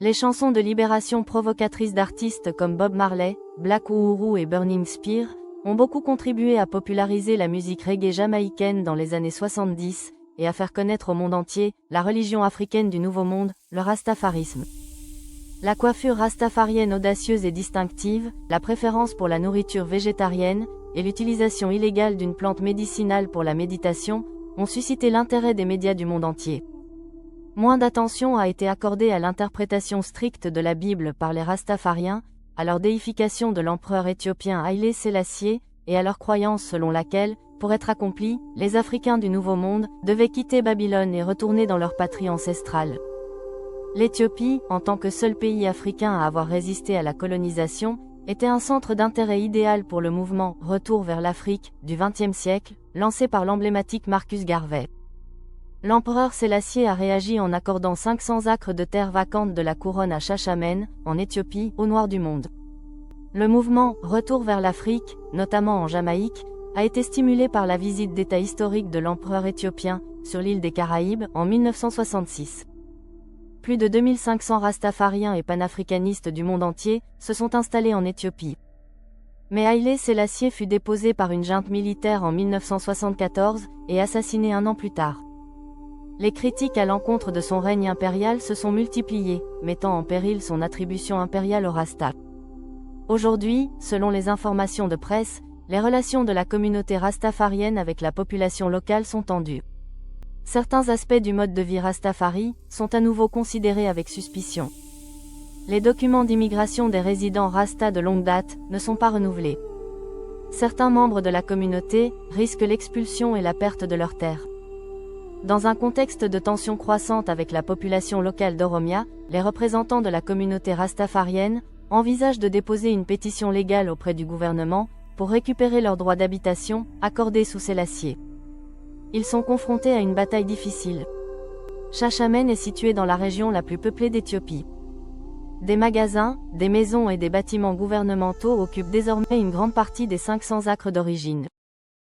Les chansons de libération provocatrices d'artistes comme Bob Marley, Black Uhuru et Burning Spear ont beaucoup contribué à populariser la musique reggae jamaïcaine dans les années 70 et à faire connaître au monde entier la religion africaine du Nouveau Monde, le rastafarisme. La coiffure rastafarienne audacieuse et distinctive, la préférence pour la nourriture végétarienne et l'utilisation illégale d'une plante médicinale pour la méditation ont suscité l'intérêt des médias du monde entier. Moins d'attention a été accordée à l'interprétation stricte de la Bible par les rastafariens, à leur déification de l'empereur éthiopien Haïlé Sélassié, et à leur croyance selon laquelle, pour être accomplis, les Africains du Nouveau Monde devaient quitter Babylone et retourner dans leur patrie ancestrale. L'Éthiopie, en tant que seul pays africain à avoir résisté à la colonisation, était un centre d'intérêt idéal pour le mouvement « Retour vers l'Afrique » du XXe siècle, lancé par l'emblématique Marcus Garvey. L'empereur Sélassié a réagi en accordant 500 acres de terre vacantes de la couronne à Shashamene, en Éthiopie, au nord du monde. Le mouvement « Retour vers l'Afrique », notamment en Jamaïque, a été stimulé par la visite d'État historique de l'empereur éthiopien, sur l'île des Caraïbes, en 1966. Plus de 2500 rastafariens et panafricanistes du monde entier se sont installés en Éthiopie. Mais Haïlé Sélassié fut déposé par une junte militaire en 1974 et assassiné un an plus tard. Les critiques à l'encontre de son règne impérial se sont multipliées, mettant en péril son attribution impériale au Rasta. Aujourd'hui, selon les informations de presse, les relations de la communauté rastafarienne avec la population locale sont tendues. Certains aspects du mode de vie rastafari sont à nouveau considérés avec suspicion. Les documents d'immigration des résidents rasta de longue date ne sont pas renouvelés. Certains membres de la communauté risquent l'expulsion et la perte de leurs terres. Dans un contexte de tension croissante avec la population locale d'Oromia, les représentants de la communauté rastafarienne envisagent de déposer une pétition légale auprès du gouvernement pour récupérer leurs droits d'habitation accordés sous Sélassié. Ils sont confrontés à une bataille difficile. Shashamene est située dans la région la plus peuplée d'Éthiopie. Des magasins, des maisons et des bâtiments gouvernementaux occupent désormais une grande partie des 500 acres d'origine.